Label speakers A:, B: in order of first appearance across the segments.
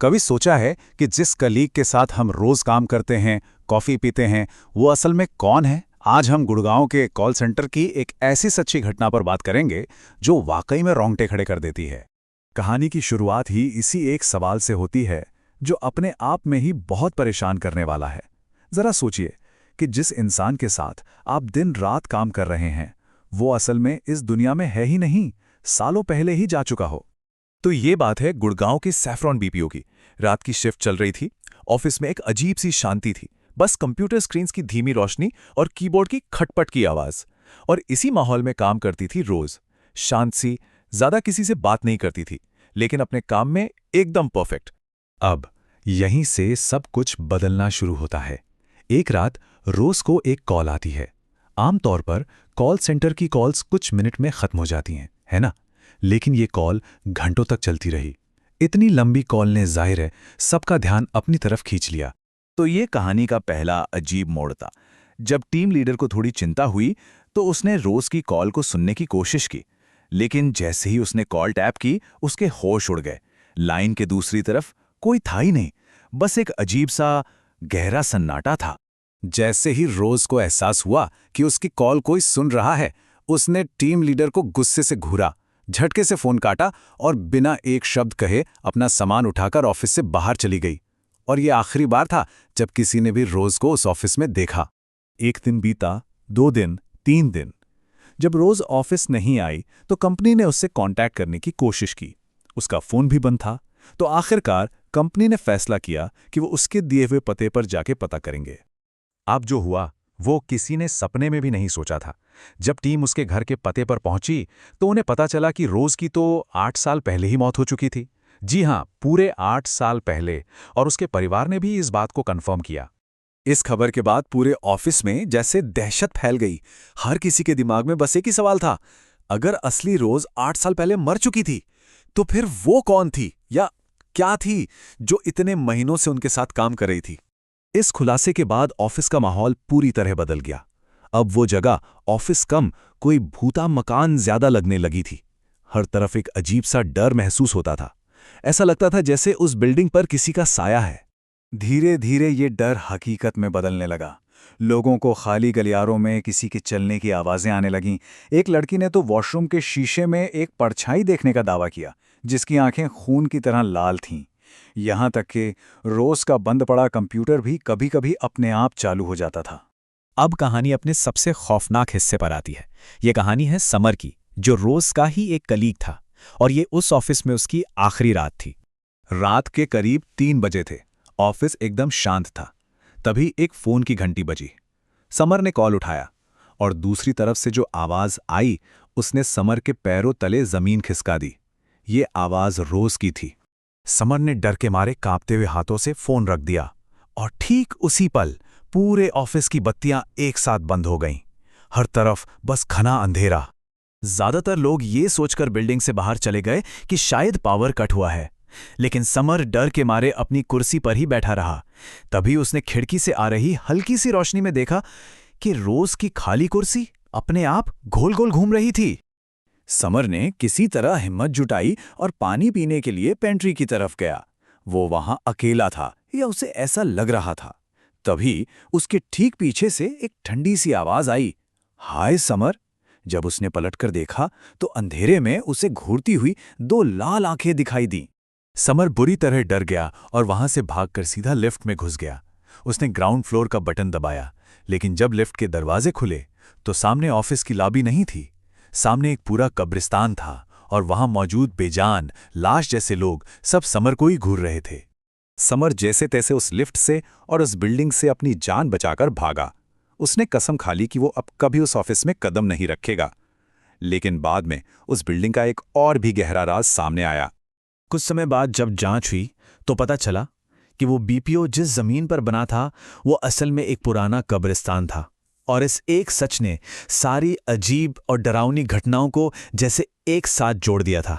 A: कभी सोचा है कि जिस कलीग के साथ हम रोज काम करते हैं, कॉफी पीते हैं, वो असल में कौन है? आज हम गुड़गांव के कॉल सेंटर की एक ऐसी सच्ची घटना पर बात करेंगे जो वाकई में रोंगटे खड़े कर देती है। कहानी की शुरुआत ही इसी एक सवाल से होती है जो अपने आप में ही बहुत परेशान करने वाला है। जरा सोचिए कि जिस इंसान के साथ आप दिन रात काम कर रहे हैं, वो असल में इस दुनिया में है ही नहीं, सालों पहले ही जा चुका हो।
B: तो ये बात है गुड़गांव के सैफरॉन बीपीओ की। रात की शिफ्ट चल रही थी। ऑफिस में एक अजीब सी शांति थी, बस कंप्यूटर स्क्रीन्स की धीमी रोशनी और कीबोर्ड की खटपट की आवाज। और इसी माहौल में काम करती थी रोज। शांत सी, ज्यादा किसी से बात नहीं करती थी, लेकिन अपने काम में एकदम परफेक्ट।
A: अब यहीं से सब कुछ बदलना शुरू होता है। एक रात रोज को एक कॉल आती है। आमतौर पर कॉल सेंटर की कॉल्स कुछ मिनट में खत्म हो जाती हैं, है ना? लेकिन ये कॉल घंटों तक चलती रही। इतनी लंबी कॉल ने जाहिर है सबका ध्यान अपनी तरफ खींच लिया।
B: तो ये कहानी का पहला अजीब मोड़ था। जब टीम लीडर को थोड़ी चिंता हुई तो उसने रोज की कॉल को सुनने की कोशिश की, लेकिन जैसे ही उसने कॉल टैप की उसके होश उड़ गए। लाइन के दूसरी तरफ कोई था ही नहीं, बस एक अजीब सा गहरा सन्नाटा था।
A: जैसे ही रोज को एहसास हुआ कि उसकी कॉल कोई सुन रहा है, उसने टीम लीडर को गुस्से से घूरा, झटके से फोन काटा और बिना एक शब्द कहे अपना सामान उठाकर ऑफिस से बाहर चली गई। और ये आखिरी बार था जब किसी ने भी रोज को उस ऑफिस में देखा। एक दिन बीता, 2 दिन, 3 दिन। जब रोज ऑफिस नहीं आई तो कंपनी ने उससे कांटेक्ट करने की कोशिश की। उसका फोन भी बंद था। तो आखिरकार कंपनी ने फैसला किया कि वो उसके दिए हुए पते पर जाके पता करेंगे। अब जो हुआ वो किसी ने सपने में भी नहीं सोचा था। जब टीम उसके घर के पते पर पहुंची तो उन्हें पता चला कि रोज की तो 8 साल पहले ही मौत हो चुकी थी। जी हां, पूरे 8 साल पहले। और उसके परिवार ने भी इस बात को कंफर्म किया। इस खबर के बाद पूरे ऑफिस में जैसे दहशत फैल गई। हर किसी के दिमाग में बस एक ही सवाल था, अगर असली रोज 8 साल पहले मर चुकी थी तो फिर वो कौन थी या क्या थी जो इतने महीनों से उनके साथ काम कर रही थी? इस खुलासे के बाद ऑफिस का माहौल पूरी तरह बदल गया। अब वो जगह ऑफिस कम, कोई भूता मकान ज्यादा लगने लगी थी। हर तरफ एक अजीब सा डर महसूस होता था। ऐसा लगता था जैसे उस बिल्डिंग पर किसी का साया है। धीरे धीरे ये डर हकीकत में बदलने लगा। लोगों को खाली गलियारों में किसी के चलने की आवाजें आने लगीं। एक लड़की ने तो वॉशरूम के शीशे में एक परछाई देखने का दावा किया, जिसकी आंखें खून की तरह लाल थीं। यहां तक कि रोज का बंद पड़ा कंप्यूटर भी कभी-कभी अपने आप चालू हो जाता था।
C: अब कहानी अपने सबसे खौफनाक हिस्से पर आती है। ये कहानी है समर की, जो रोज का ही एक कलीग था और ये उस ऑफिस में उसकी आखिरी रात थी।
A: रात के करीब 3 बजे थे। ऑफिस एकदम शांत था। तभी एक फोन की घंटी बजी। समर ने कॉल उठाया और दूसरी तरफ से जो आवाज आई उसने समर के पैरों तले जमीन खिसका दी। ये आवाज रोज की थी। समर ने डर के मारे कांपते हुए हाथों से फोन रख दिया और ठीक उसी पल पूरे ऑफिस की बत्तियां एक साथ बंद हो गईं। हर तरफ बस घना अंधेरा। ज्यादातर लोग ये सोचकर बिल्डिंग से बाहर चले गए कि शायद पावर कट हुआ है, लेकिन समर डर के मारे अपनी कुर्सी पर ही बैठा रहा। तभी उसने खिड़की से आ रही हल्की सी रोशनी में देखा कि रोज की खाली कुर्सी अपने आप गोल गोल घूम रही थी। समर ने किसी तरह हिम्मत जुटाई और पानी पीने के लिए पेंट्री की तरफ गया। वो वहां अकेला था, या उसे ऐसा लग रहा था। तभी उसके ठीक पीछे से एक ठंडी सी आवाज आई, हाय समर। जब उसने पलटकर देखा तो अंधेरे में उसे घूरती हुई 2 लाल आंखें दिखाई दी। समर बुरी तरह डर गया और वहां से भागकर सीधा लिफ्ट में घुस गया। उसने ग्राउंड फ्लोर का बटन दबाया, लेकिन जब लिफ्ट के दरवाजे खुले तो सामने ऑफिस की लॉबी नहीं थी। सामने एक पूरा कब्रिस्तान था और वहां मौजूद बेजान लाश जैसे लोग सब समर को ही घूर रहे थे। समर जैसे तैसे उस लिफ्ट से और उस बिल्डिंग से अपनी जान बचाकर भागा। उसने कसम खा ली कि वो अब कभी उस ऑफिस में कदम नहीं रखेगा। लेकिन बाद में उस बिल्डिंग का एक और भी गहरा राज सामने आया।
C: कुछ समय बाद जब जांच हुई तो पता चला कि वो बीपीओ जिस जमीन पर बना था वो असल में एक पुराना कब्रिस्तान था। और इस एक सच ने सारी अजीब और डरावनी घटनाओं को जैसे एक साथ जोड़ दिया था।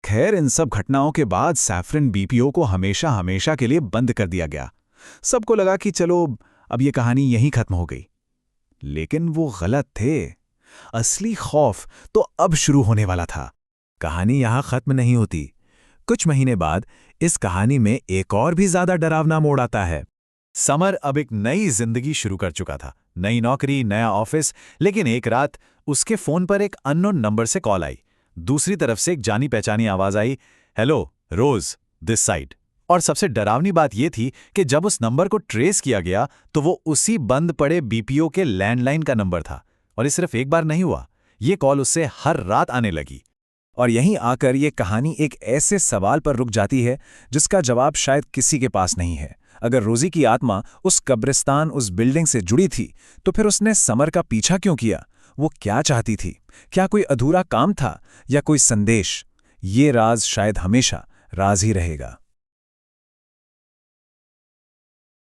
A: खैर, इन सब घटनाओं के बाद सैफरन बीपीओ को हमेशा हमेशा के लिए बंद कर दिया गया। सबको लगा कि चलो अब ये कहानी यहीं खत्म हो गई। लेकिन वो गलत थे। असली खौफ तो अब शुरू होने वाला था। कहानी यहां खत्म नहीं होती। कुछ महीने बाद इस कहानी में एक और भी ज्यादा डरावना मोड़ आता है।
C: समर अब एक नई जिंदगी शुरू कर चुका था, नई नौकरी, नया ऑफिस। लेकिन एक रात उसके फोन पर एक अननोन नंबर से कॉल आई। दूसरी तरफ से एक जानी पहचानी आवाज आई, हेलो रोज, दिस साइड। और सबसे डरावनी बात यह थी कि जब उस नंबर को ट्रेस किया गया तो वो उसी बंद पड़े बीपीओ के लैंडलाइन का नंबर था। और ये सिर्फ एक बार नहीं हुआ, ये कॉल उससे हर रात आने लगी।
B: और यहीं आकर ये कहानी एक ऐसे सवाल पर रुक जाती है जिसका जवाब शायद किसी के पास नहीं है। अगर रोजी की आत्मा उस कब्रिस्तान, उस बिल्डिंग से जुड़ी थी, तो फिर उसने समर का पीछा क्यों किया? वो क्या चाहती थी? क्या कोई अधूरा काम था या कोई संदेश? ये राज शायद हमेशा राज ही रहेगा।